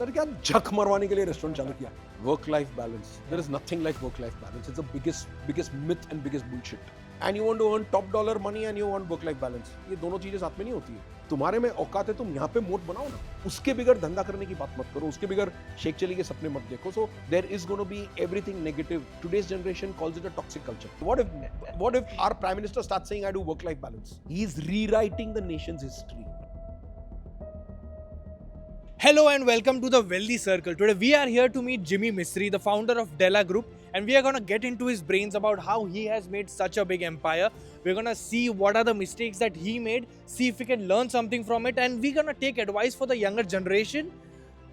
Sir क्या झक मरवाने के लिए रेस्टोरेंट चालू किया? Work life balance. There is nothing like work life balance. It's the biggest myth and biggest bullshit. And you want to earn top dollar money and you want work life balance. ये दोनों चीजें साथ में नहीं होती है. तुम्हारे में औकात है, तुम यहाँ पे मोट बनाओ ना. उसके बगैर धंधा करने की बात मत करो. उसके बगैर शेख चली के सपने मत देखो. So there is going to be everything negative. Today's generation calls it a toxic culture. What if our prime minister starts saying I do work life balance? He is rewriting the nation's history. Hello and welcome to the Wealthy Circle. Today we are here to meet Jimmy Mistry, the founder of Della Group, and we are going to get into his brains about how he has made such a big empire. We're going to see what are the mistakes that he made, see if we can learn something from it, and we're going to take advice for the younger generation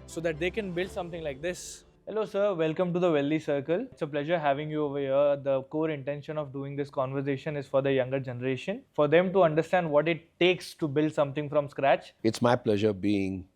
so that they can build something like this. Hello sir, welcome to the Wealthy Circle. It's a pleasure having you over here. The core intention of doing this conversation is for the younger generation, for them to understand what it takes to build something from scratch. It's my pleasure being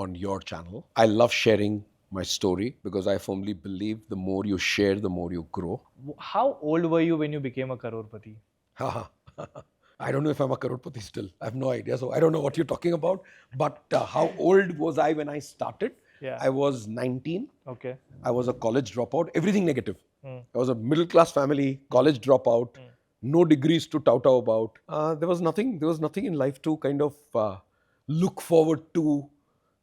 on your channel. I love sharing my story because I firmly believe the more you share, the more you grow. How old were you when you became a crorepati? I don't know if I'm a crorepati still. I have no idea. So I don't know what you're talking about. But how old was I when I started? Yeah. I was 19. Okay. I was a college dropout. Everything negative. I was a middle class family, college dropout, no degrees to tout about. There was nothing in life to kind of look forward to.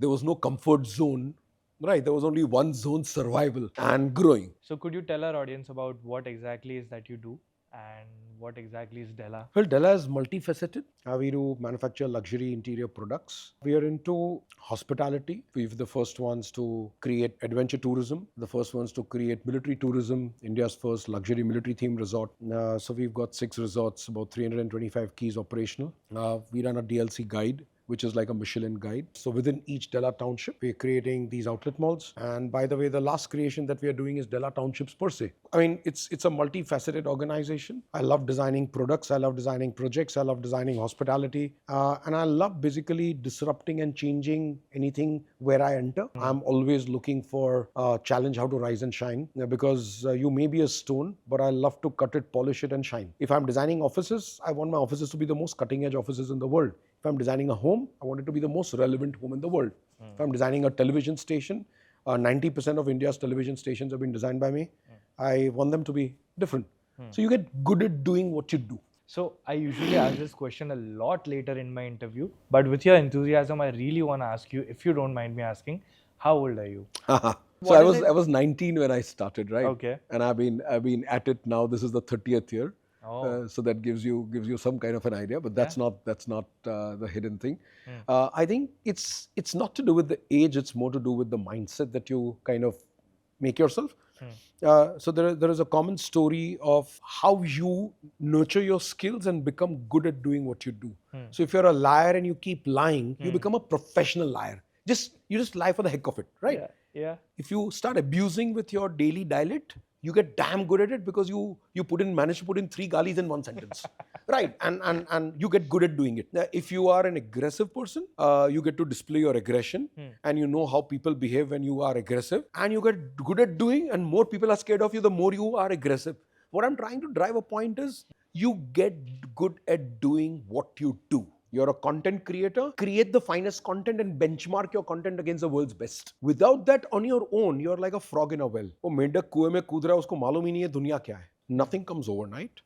There was no comfort zone, right? There was only one zone, survival and growing. So could you tell our audience about what exactly is that you do and what exactly is Della? Well, Della is multifaceted. We do manufacture luxury interior products. We are into hospitality. We're the first ones to create adventure tourism, the first ones to create military tourism, India's first luxury military themed resort. So we've got 6 resorts, about 325 keys operational. We run a DLC guide, which is like a Michelin guide. So within each Della township, we're creating these outlet malls. And by the way, the last creation that we are doing is Della townships per se. I mean, it's a multifaceted organization. I love designing products. I love designing projects. I love designing hospitality. And I love basically disrupting and changing anything where I enter. I'm always looking for a challenge, how to rise and shine. Because you may be a stone, but I love to cut it, polish it and shine. If I'm designing offices, I want my offices to be the most cutting edge offices in the world. If I'm designing a home, I want it to be the most relevant home in the world. If I'm designing a television station, 90% of India's television stations have been designed by me. I want them to be different. So you get good at doing what you do. So I usually ask this question a lot later in my interview, but with your enthusiasm, I really want to ask you, if you don't mind me asking, how old are you? So I was 19 when I started, right? Okay. And I've been at it now. This is the 30th year. Oh. So that gives you some kind of an idea, but that's not the hidden thing. I think it's not to do with the age; it's more to do with the mindset that you kind of make yourself. So there is a common story of how you nurture your skills and become good at doing what you do. So if you're a liar and you keep lying, you become a professional liar. You just lie for the heck of it, right? Yeah. If you start abusing with your daily dialect, you get damn good at it because you manage to put in 3 galis in one sentence, right? And you get good at doing it. Now, if you are an aggressive person, you get to display your aggression, and you know how people behave when you are aggressive, and you get good at doing, and more people are scared of you the more you are aggressive. What I'm trying to drive a point is you get good at doing what you do. You're a content creator, create the finest content and benchmark your content against the world's best. Without that, on your own, you're like a frog in a well. वो मेंढक कुएं में कूद रहा है, उसको मालूम ही नहीं है दुनिया क्या है. Nothing comes overnight.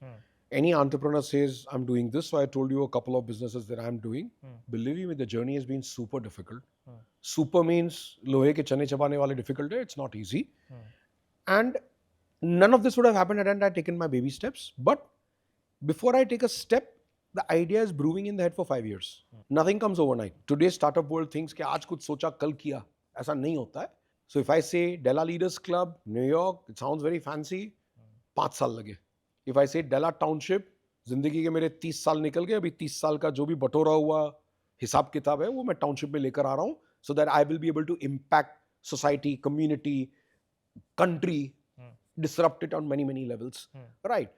Any entrepreneur says, I'm doing this. So I told you a couple of businesses that I'm doing. Believe me, the journey has been super difficult. Super means लोहे के चने चबाने वाले difficult है. It's not easy. And none of this would have happened had I taken my baby steps. But before I take a step, the idea is brewing in the head for 5 years. Nothing comes overnight. Today's startup world thinks कि आज कुछ सोचा कल किया. ऐसा नहीं होता है. So if I say Della Leaders Club, New York, it sounds very fancy. 5 साल लगे. If I say Della Township, जिंदगी के मेरे 30 साल निकल गए. अभी 30 साल का जो भी बटोरा हुआ हिसाब किताब है वो मैं टाउनशिप में लेकर आ रहा हूँ. So that I will be able to impact society, community, country, disrupt it on many levels. Right?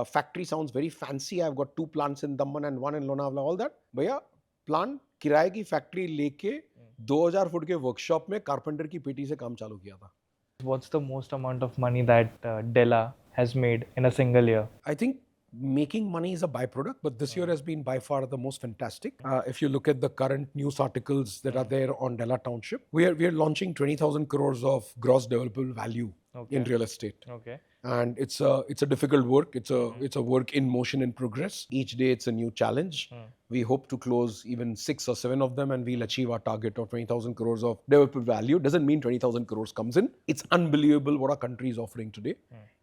Factory sounds very fancy. I've got 2 plants in Daman and 1 in Lonavala, all that. भैया plant किराए की factory लेके 2000 foot के workshop में carpenter की पेटी से काम चालू किया था. What's the most amount of money that Della has made in a single year? I think making money is a byproduct, but this year has been by far the most fantastic. If you look at the current news articles that are there on Della Township, we are launching 20,000 crores of gross developable value in real estate. Okay. And it's a difficult work. It's a work in motion, in progress. Each day it's a new challenge. We hope to close even 6 or 7 of them, and we'll achieve our target of 20,000 crores of developable value. Doesn't mean 20,000 crores comes in. It's unbelievable what our country is offering today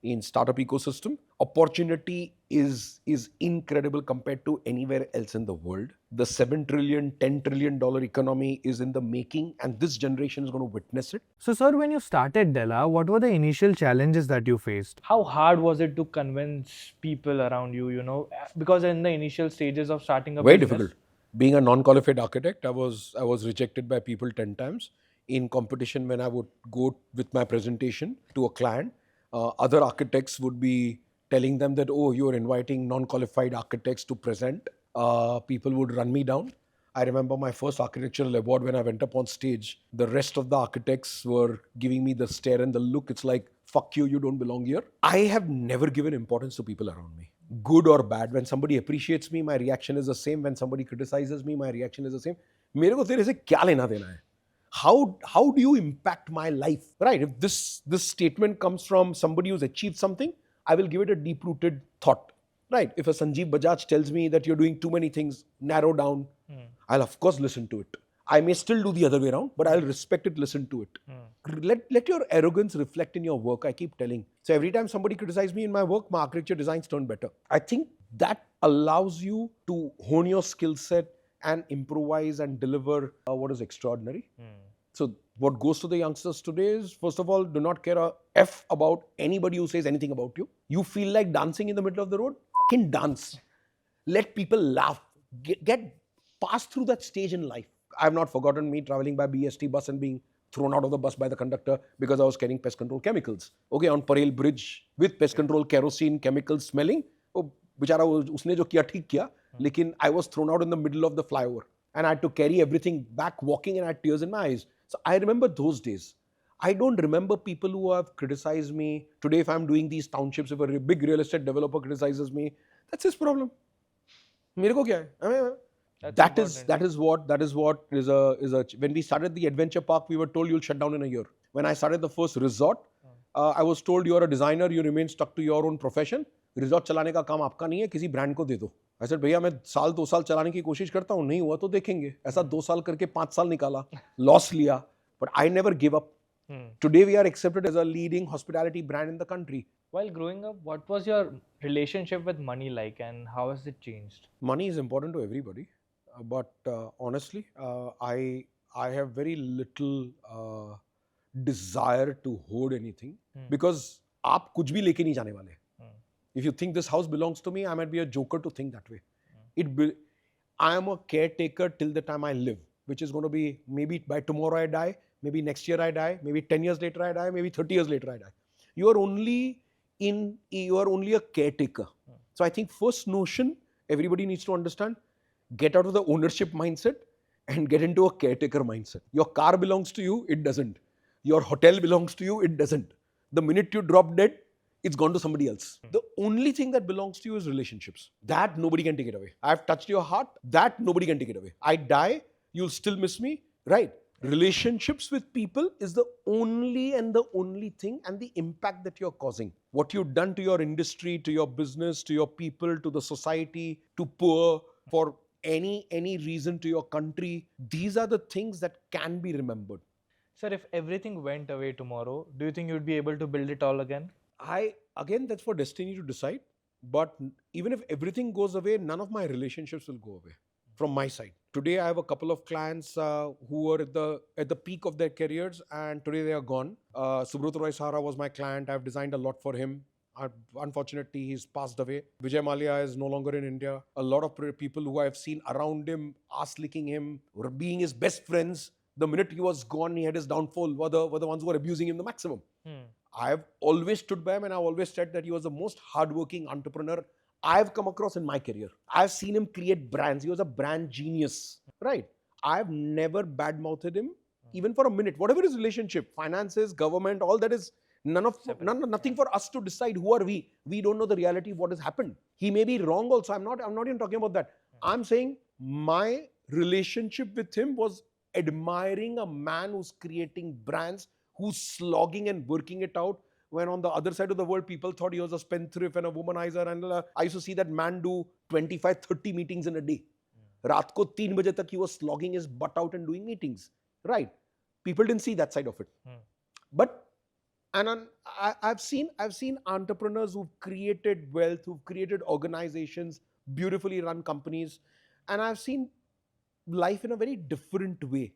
in startup ecosystem. Opportunity is incredible compared to anywhere else in the world. The $7 trillion, $10 trillion economy is in the making, and this generation is going to witness it. So, sir, when you started Della, what were the initial challenges that you faced? How hard was it to convince people around you, because in the initial stages of starting a Very business, difficult. Being a non-qualified architect, I was rejected by people 10 times. In competition, when I would go with my presentation to a client, other architects would be telling them that, oh, you're inviting non-qualified architects to present. People would run me down. I remember my first architectural award when I went up on stage. The rest of the architects were giving me the stare and the look. It's like, fuck you, you don't belong here. I have never given importance to people around me. Good or bad, when somebody appreciates me, my reaction is the same. When somebody criticizes me, my reaction is the same. मेरे को तेरे से क्या लेना देना है? How do you impact my life? Right? If this statement comes from somebody who's achieved something, I will give it a deep-rooted thought. Right? If a Sanjeev Bajaj tells me that you're doing too many things, narrow down, I'll of course listen to it. I may still do the other way around, but I'll respect it, listen to it. Let your arrogance reflect in your work, I keep telling. So every time somebody criticizes me in my work, my architecture designs turn better. I think that allows you to hone your skill set and improvise and deliver what is extraordinary. So what goes to the youngsters today is, first of all, do not care a F about anybody who says anything about you. You feel like dancing in the middle of the road? Fucking dance. Let people laugh. Get pass through that stage in life. I have not forgotten me traveling by BST bus and being thrown out of the bus by the conductor because I was carrying pest control chemicals. Okay, on Parel Bridge with pest control kerosene chemicals smelling. Oh, बिचारा उसने जो किया ठीक किया, लेकिन I was thrown out in the middle of the flyover and I had to carry everything back walking and I had tears in my eyes. So I remember those days. I don't remember people who have criticized me. Today, if I'm doing these townships, if a big real estate developer criticizes me, that's his problem. मेरे को क्या है? I mean, that is what is a when we started the adventure park, we were told you'll shut down in a year. When I started the first resort, I was told you're a designer, you remain stuck to your own profession. Resort चलाने का काम आपका नहीं है, किसी brand को दे दो. I said भैया मैं साल 2 साल चलाने की कोशिश करता हूँ, नहीं हुआ तो देखेंगे. ऐसा 2 साल करके 5 साल निकाला, लॉस लिया, but I never give up. Today we are accepted as a leading hospitality brand in the country. While growing up, what was your relationship with money like and how has it changed? Money is important to everybody, but honestly, I have very little desire to hoard anything because आप कुछ भी लेके नहीं जाने वाले. If you think this house belongs to me, I might be a joker to think that way. I am a caretaker till the time I live, which is going to be maybe by tomorrow I die, maybe next year I die, maybe 10 years later I die, maybe 30 years later I die. You are only a caretaker. So I think first notion everybody needs to understand, get out of the ownership mindset and get into a caretaker mindset. Your car belongs to you, it doesn't. Your hotel belongs to you, it doesn't. The minute you drop dead, it's gone to somebody else. The only thing that belongs to you is relationships. That nobody can take it away. I've touched your heart, that nobody can take it away. I die, you'll still miss me, right? Relationships with people is the only thing and the impact that you're causing. What you've done to your industry, to your business, to your people, to the society, to poor, for any reason to your country, these are the things that can be remembered. Sir, if everything went away tomorrow, do you think you'd be able to build it all again? Again, that's for destiny to decide. But even if everything goes away, none of my relationships will go away from my side. Today, I have a couple of clients who were at the peak of their careers, and today they are gone. Subrata Roy Sahara was my client. I've designed a lot for him. Unfortunately, he's passed away. Vijay Mallya is no longer in India. A lot of people who I've seen around him, ass-licking him, or being his best friends, the minute he was gone, he had his downfall, were the ones who were abusing him the maximum. I've always stood by him and I've always said that he was the most hardworking entrepreneur I've come across in my career. I've seen him create brands. He was a brand genius, right? I've never badmouthed him, even for a minute. Whatever his relationship, finances, government, all that is Nothing for us to decide who are we. We don't know the reality of what has happened. He may be wrong also. I'm not even talking about that. I'm saying my relationship with him was admiring a man who's creating brands, who's slogging and working it out, when on the other side of the world people thought he was a spendthrift and a womanizer. And I used to see that man do 25, 30 meetings in a day. Raat ko 3 baje tak he was slogging his butt out and doing meetings. Right. People didn't see that side of it. But I've seen entrepreneurs who've created wealth, who've created organizations, beautifully run companies, and I've seen life in a very different way.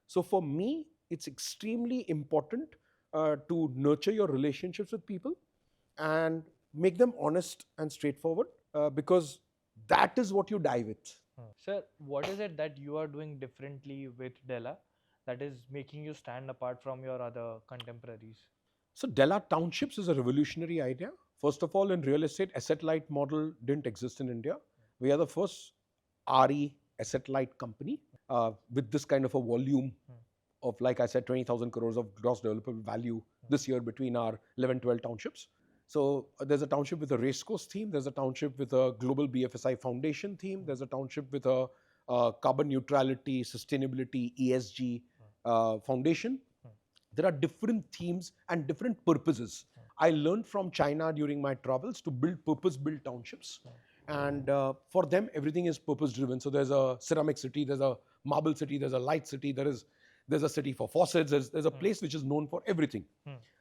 So for me, it's extremely important to nurture your relationships with people and make them honest and straightforward, because that is what you die with. Sir, what is it that you are doing differently with Della that is making you stand apart from your other contemporaries? So Della Townships is a revolutionary idea. First of all, in real estate, asset-light model didn't exist in India. We are the first RE asset-light company with this kind of a volume of, like I said, 20,000 crores of gross developable value this year between our 11, 12 townships. So there's a township with a racecourse theme. There's a township with a global BFSI foundation theme. There's a township with a carbon neutrality, sustainability, ESG foundation. There are different themes and different purposes. I learned from China during my travels to build purpose-built townships. And for them, everything is purpose-driven. So there's a ceramic city, there's a marble city, there's a light city, there's a city for faucets, there's a place which is known for everything.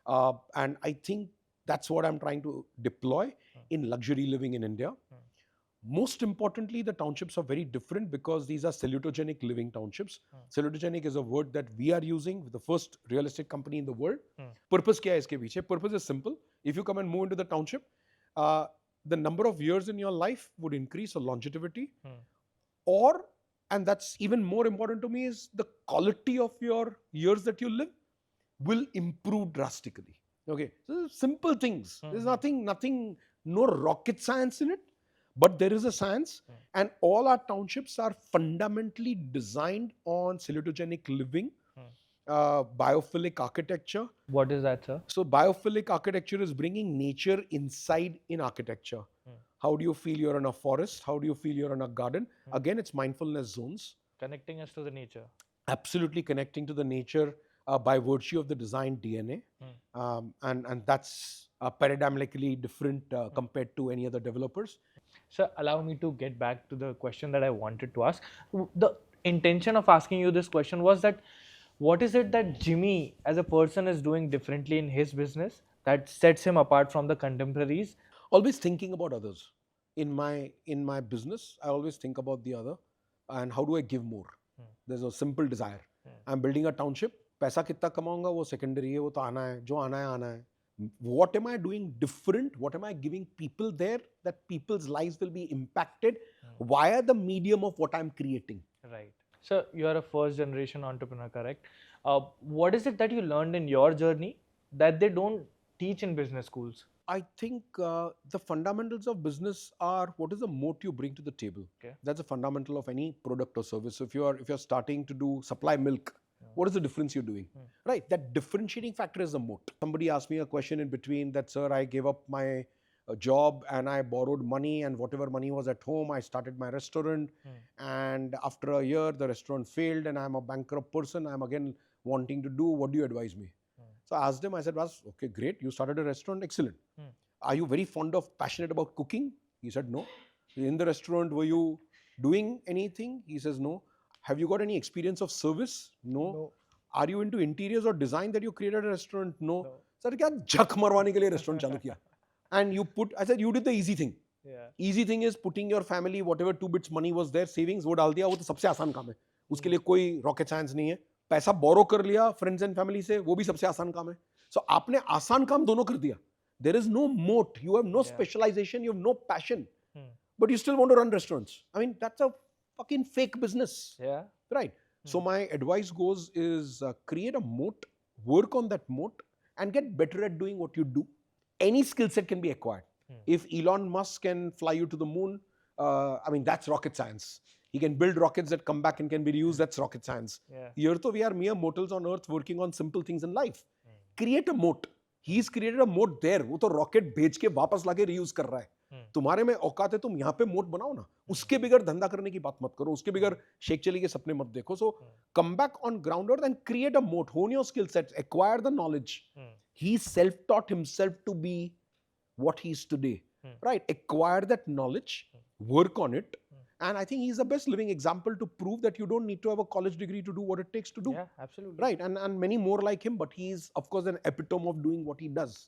And I think that's what I'm trying to deploy in luxury living in India. Most importantly, the townships are very different because these are salutogenic living townships. Salutogenic is a word that we are using with the first real estate company in the world. Purpose kya hai iske piche? Purpose is simple. If you come and move into the township, the number of years in your life would increase, or longevity. Or, and that's even more important to me, is the quality of your years that you live will improve drastically. Okay, so simple things. There's nothing, no rocket science in it. But there is a science, and all our townships are fundamentally designed on salutogenic living, biophilic architecture. What is that, sir? So biophilic architecture is bringing nature inside in architecture. How do you feel you're in a forest? How do you feel you're in a garden? Again, it's mindfulness zones. Connecting us to the nature. Absolutely connecting to the nature by virtue of the design DNA. And that's paradigmatically different compared to any other developers. Sir, allow me to get back to the question that I wanted to ask. The intention of asking you this question was that what is it that Jimmy as a person is doing differently in his business that sets him apart from the contemporaries? Always thinking about others. In my business, I always think about the other and how do I give more. There's a simple desire. I'm building a township. पैसा कितना कमाऊंगा वो secondary है, वो तो आना है, जो आना है आना है. What am I doing different? What am I giving people there that people's lives will be impacted via the medium of what I'm creating? Right. So you are a first generation entrepreneur, correct? What is it that you learned in your journey that they don't teach in business schools? I think the fundamentals of business are what is the moat you bring to the table. Okay. That's a fundamental of any product or service. So if you're starting to do supply milk, what is the difference you're doing? Right, that differentiating factor is the moat. Somebody asked me a question in between that, sir, I gave up my job and I borrowed money, and whatever money was at home, I started my restaurant. And after a year, the restaurant failed and I'm a bankrupt person. I'm again wanting to do, what do you advise me? So I asked him, I said, okay, great. You started a restaurant. Excellent. Are you very passionate about cooking? He said, no. In the restaurant, were you doing anything? He says, no. Have you got any experience of service? No. Are you into interiors or design that you created a restaurant? No. Sir, kya jhak marwane ke liye restaurant chalu kiya? And I said, you did the easy thing. Yeah. Easy thing is putting your family, whatever 2 bits money was there, savings, वो डाल दिया, वो तो सबसे आसान काम है. उसके लिए कोई rocket science नहीं है. पैसा borrow कर लिया friends and family से, वो भी सबसे आसान काम है. So आपने आसान काम दोनों कर दिया. There is no moat. You have no specialization. You have no passion. But you still want to run restaurants. I mean, that's a fucking fake business. Yeah. Right. So my advice is create a moat, work on that moat, and get better at doing what you do. Any skill set can be acquired. If Elon Musk can fly you to the moon, I mean, that's rocket science. He can build rockets that come back and can be reused. That's rocket science. Here, we are mere mortals on earth working on simple things in life. Create a moat. He's created a moat there. वो तो rocket भेज के वापस लाके reuse कर रहा है. तुम्हारे में औकात है, तुम यहाँ पे मोट बनाओ ना. उसके बगैर धंधा करने की बात मत करो, उसके बगैर शेख चली के सपने मत देखो. So come back on ground earth and create a moat. Hone your skill sets, acquire the knowledge. He self-taught himself to be what he is today. Right? Acquire that knowledge, work on it. And I think he's the best living example to prove that you don't need to have a college degree to do what it takes to do. Yeah, absolutely. Right, and many more like him, but he's of course an epitome of doing what he does,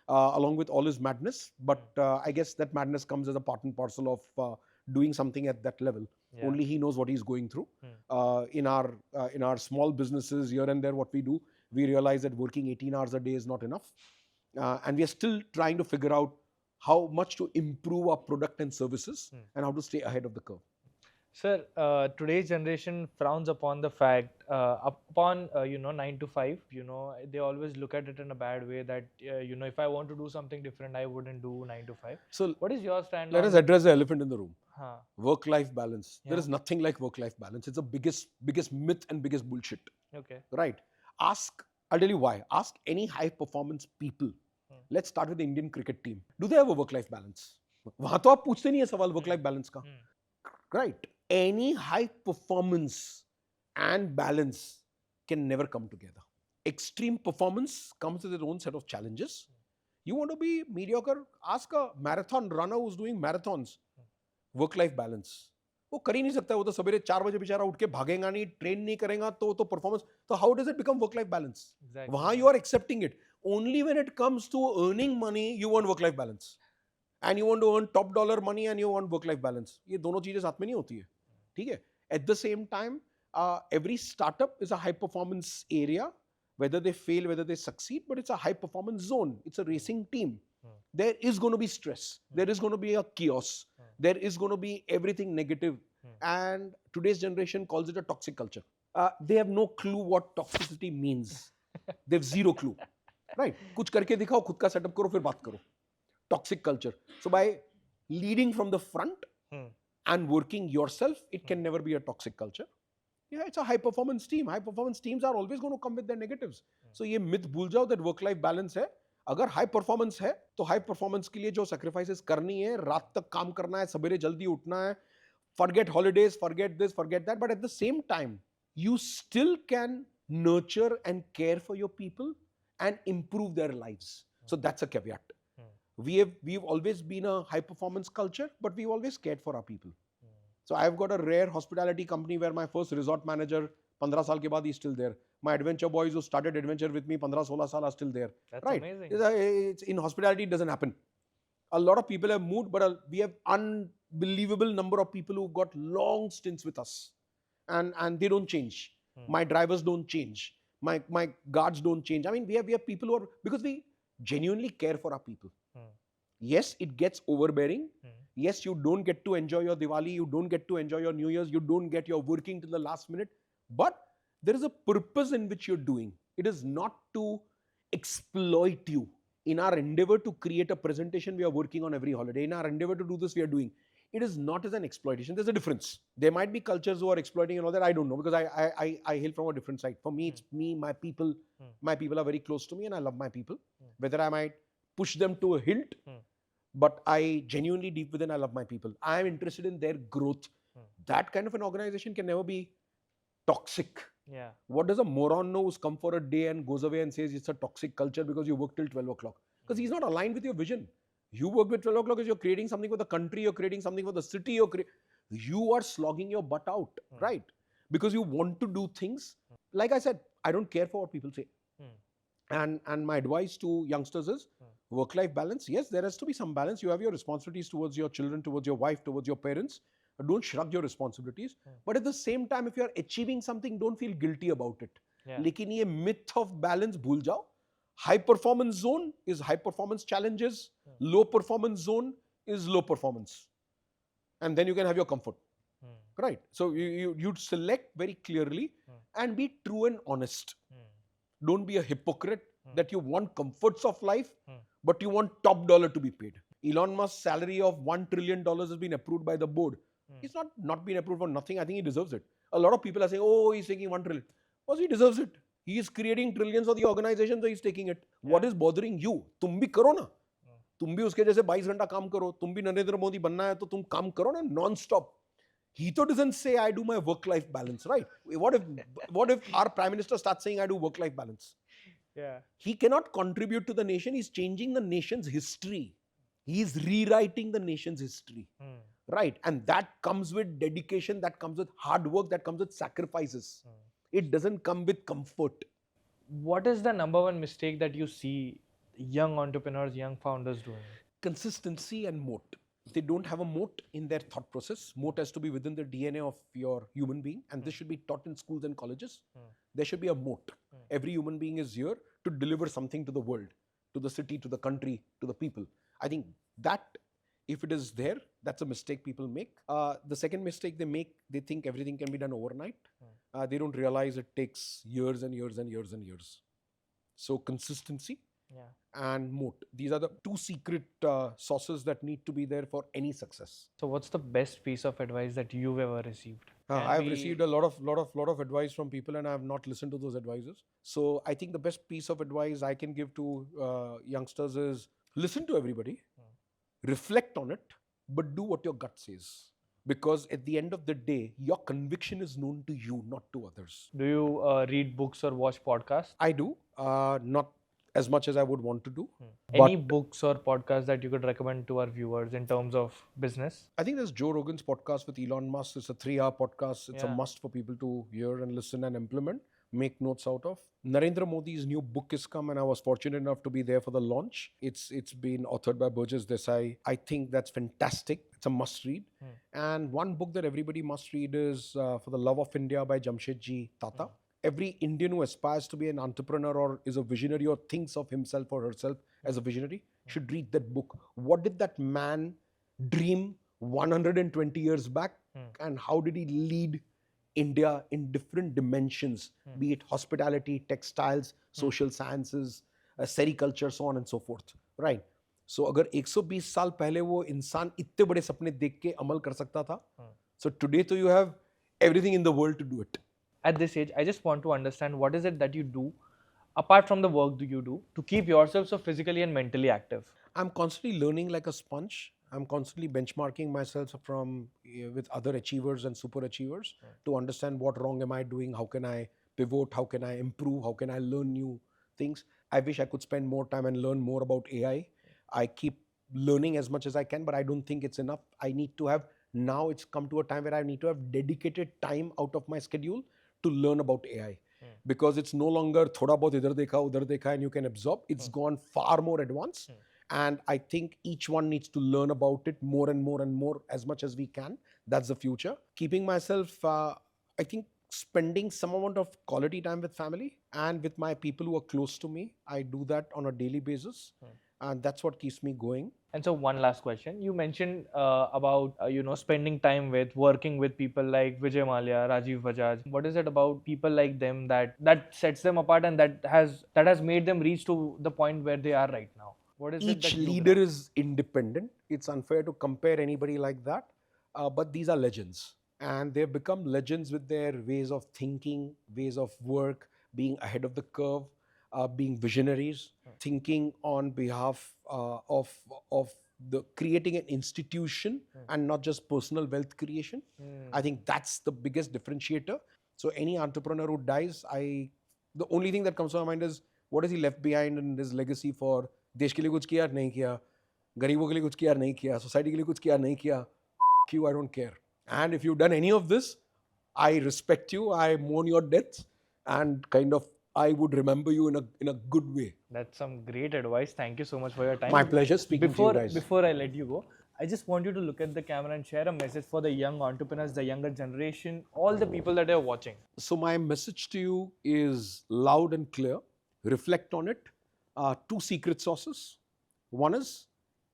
along with all his madness. But I guess that madness comes as a part and parcel of doing something at that level. Yeah. Only he knows what he's going through. In our small businesses here and there, what we do, we realize that working 18 hours a day is not enough, and we are still trying to figure out how much to improve our product and services and how to stay ahead of the curve. Sir, today's generation frowns upon the fact, upon 9 to 5. They always look at it in a bad way that if I want to do something different, I wouldn't do 9 to 5. So what is your stand? Let us address the elephant in the room. Work-life balance. Yeah. There is nothing like work-life balance. It's the biggest myth and biggest bullshit. Okay. Right. I'll tell you why. Ask any high-performance people. Let's start with the Indian cricket team. Do they have a work-life balance? वहाँ तो आप पूछते नहीं है सवाल work-life balance का. Right. Any high performance and balance can never come together. Extreme performance comes with its own set of challenges. You want to be mediocre? Ask a marathon runner who's doing marathons. Work-life balance. वो कर ही नहीं सकता. वो तो सवेरे 4 बजे बेचारा उठ के भागेगा नहीं, ट्रेन नहीं करेगा, तो परफॉर्मेंस. तो how does it become work-life balance? Exactly. वहाँ you are accepting it. Only when it comes to earning money, you want work-life balance. And you want to earn top dollar money and you want work-life balance. ये दोनों चीजें साथ में नहीं होती है. ठीक है? At the same time, every startup is a high-performance area. Whether they fail, whether they succeed, but it's a high-performance zone. It's a racing team. There is going to be stress. There is going to be a chaos. There is going to be everything negative. And today's generation calls it a toxic culture. They have no clue what toxicity means. They have zero clue. Right? कुछ करके दिखाओ, खुद का setup करो, फिर बात करो. Toxic culture. So by leading from the front and working yourself, it can never be a toxic culture. Yeah, it's a high-performance team. High-performance teams are always going to come with their negatives. So ये myth भूल जाओ that work-life balance है. अगर high performance है, तो high performance के लिए जो sacrifices करनी है, रात तक काम करना है, सवेरे जल्दी उठना है, forget holidays, forget this, forget that. But at the same time, you still can nurture and care for your people and improve their lives. So that's a caveat. We've always been a high-performance culture, but we've always cared for our people. So I've got a rare hospitality company where my first resort manager, 15 साल के बाद, he's still there. My adventure boys who started adventure with me, 15-16 साल, are still there. That's right? Amazing. It's in hospitality, it doesn't happen. A lot of people have moved, but we have unbelievable number of people who got long stints with us, and they don't change. My drivers don't change. My guards don't change. I mean, we have people who are, because we genuinely care for our people. Yes, it gets overbearing. Yes, you don't get to enjoy your Diwali, you don't get to enjoy your New Year's, you don't get your working till the last minute. But there is a purpose in which you're doing. It is not to exploit you. In our endeavor to create a presentation, we are working on every holiday. In our endeavor to do this, we are doing. It is not as an exploitation. There's a difference. There might be cultures who are exploiting and all that. I don't know, because I hail from a different side. For me, it's me, my people. My people are very close to me and I love my people. Whether I might push them to a hilt, but I genuinely deep within, I love my people. I am interested in their growth. That kind of an organization can never be toxic. Yeah. What does a moron know who's come for a day and goes away and says it's a toxic culture because you work till 12 o'clock? Because he's not aligned with your vision. You work with 12 o'clock because you're creating something for the country, you're creating something for the city, you are slogging your butt out, right? Because you want to do things. Like I said, I don't care for what people say. And my advice to youngsters is work-life balance. Yes, there has to be some balance. You have your responsibilities towards your children, towards your wife, towards your parents. Don't shrug your responsibilities. But at the same time, if you're achieving something, don't feel guilty about it. Lekin ye myth of balance bhul jao. High performance zone is high performance challenges. Low performance zone is low performance. And then you can have your comfort. Right? So you'd select very clearly and be true and honest. Don't be a hypocrite that you want comforts of life, but you want top dollar to be paid. Elon Musk's salary of $1 trillion has been approved by the board. It's not been approved for nothing. I think he deserves it. A lot of people are saying, oh, he's taking $1 trillion. Because he deserves it. He is creating trillions for the organization, so he's taking it. What is bothering you? तुम भी करो ना. तुम भी उसके जैसे 22 घंटा काम करो. तुम भी नरेंद्र मोदी बनना है तो तुम काम करो ना non-stop. He though doesn't say I do my work-life balance, right? What if our prime minister starts saying I do work-life balance? Yeah. He cannot contribute to the nation. He's changing the nation's history. He's rewriting the nation's history. Right? And that comes with dedication, that comes with hard work, that comes with sacrifices. It doesn't come with comfort. What is the number one mistake that you see young entrepreneurs, young founders doing? Consistency and moat. They don't have a moat in their thought process. Moat has to be within the DNA of your human being, and this should be taught in schools and colleges. There should be a moat. Every human being is here to deliver something to the world, to the city, to the country, to the people. I think that if it is there, that's a mistake people make. The second mistake they make, they think everything can be done overnight. They don't realize it takes years and years and years and years. So consistency and moat. These are the two secret sauces that need to be there for any success. So what's the best piece of advice that you've ever received? I've received a lot of advice from people, and I have not listened to those advices. So I think the best piece of advice I can give to youngsters is listen to everybody, reflect on it, but do what your gut says. Because at the end of the day, your conviction is known to you, not to others. Do you read books or watch podcasts? I do, not as much as I would want to do. Any books or podcasts that you could recommend to our viewers in terms of business? I think there's Joe Rogan's podcast with Elon Musk. It's a 3-hour podcast. It's a must for people to hear and listen and implement, make notes out of. Narendra Modi's new book has come, and I was fortunate enough to be there for the launch. It's been authored by Burgess Desai. I think that's fantastic. It's a must read. And one book that everybody must read is For the Love of India by Jamshedji Tata. Every Indian who aspires to be an entrepreneur or is a visionary or thinks of himself or herself as a visionary should read that book. What did that man dream 120 years back, and how did he lead India in different dimensions, be it hospitality, textiles, social sciences, sericulture, so on and so forth, right? So अगर 120 साल पहले वो इंसान इतने बड़े सपने देख के अमल कर सकता था, so today तो you have everything in the world to do it. At this age, I just want to understand what is it that you do apart from the work do you do to keep yourself so physically and mentally active? I'm constantly learning like a sponge. I'm constantly benchmarking myself from with other achievers and super achievers to understand what wrong am I doing, how can I pivot, how can I improve, how can I learn new things. I wish I could spend more time and learn more about AI. I keep learning as much as I can, but I don't think it's enough. I need to have, now it's come to a time where I need to have dedicated time out of my schedule to learn about AI. Because it's no longer thoda bahut idhar dekha, udhar dekha, and you can absorb. It's gone far more advanced. And I think each one needs to learn about it more and more and more as much as we can. That's the future. Keeping myself, I think spending some amount of quality time with family and with my people who are close to me. I do that on a daily basis. And that's what keeps me going. And so one last question. You mentioned about, spending time with, working with people like Vijay Mallya, Rajiv Bajaj. What is it about people like them that sets them apart and that has made them reach to the point where they are right now? What is Each leader is independent. It's unfair to compare anybody like that. But these are legends. And they've become legends with their ways of thinking, ways of work, being ahead of the curve, being visionaries, thinking on behalf of the creating an institution and not just personal wealth creation. I think that's the biggest differentiator. So any entrepreneur who dies, the only thing that comes to my mind is what has he left behind in his legacy for देश के लिए कुछ किया नहीं किया, गरीबों के लिए कुछ किया नहीं किया, society के लिए कुछ किया नहीं किया. Fuck you, I don't care. And if you've done any of this, I respect you, I mourn your death, and kind of I would remember you in a good way. That's some great advice. Thank you so much for your time. My pleasure speaking to you guys. Before I let you go, I just want you to look at the camera and share a message for the young entrepreneurs, the younger generation, all the people that are watching. So my message to you is loud and clear. Reflect on it. Two secret sauces. One is,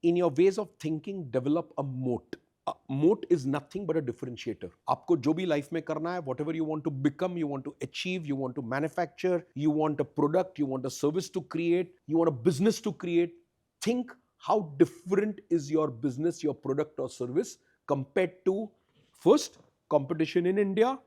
in your ways of thinking, develop a moat. A moat is nothing but a differentiator. आपको जो भी life में करना है, whatever you want to become, you want to achieve, you want to manufacture, you want a product, you want a service to create, you want a business to create, think how different is your business, your product or service compared to, first, competition in India,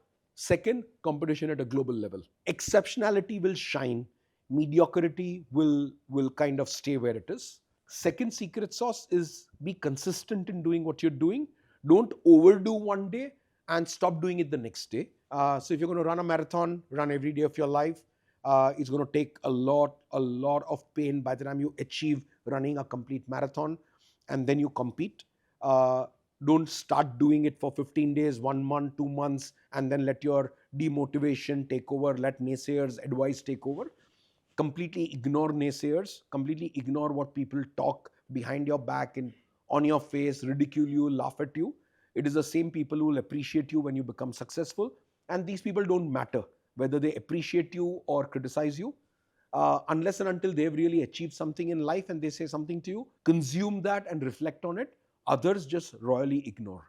Second, competition at a global level. Exceptionality will shine. Mediocrity will kind of stay where it is. Second secret sauce is be consistent in doing what you're doing. Don't overdo one day and stop doing it the next day. So if you're going to run a marathon, run every day of your life. It's going to take a lot of pain by the time you achieve running a complete marathon, and then you compete. Don't start doing it for 15 days, 1 month, 2 months, and then let your demotivation take over, let naysayers' advice take over. Completely ignore naysayers, completely ignore what people talk behind your back and on your face, ridicule you, laugh at you. It is the same people who will appreciate you when you become successful. And these people don't matter whether they appreciate you or criticize you. Unless and until they've really achieved something in life and they say something to you, consume that and reflect on it. Others just royally ignore.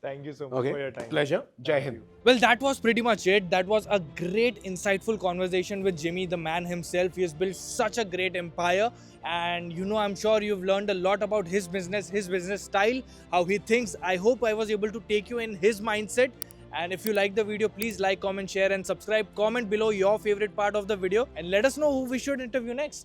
Thank you so much Okay, for your time. pleasure. Jai Hind. Well, that was pretty much it. That was a great, insightful conversation with Jimmy, the man himself. He has built such a great empire. And I'm sure you've learned a lot about his business style, how he thinks. I hope I was able to take you in his mindset. And if you like the video, please like, comment, share, and subscribe. Comment below your favorite part of the video and let us know who we should interview next.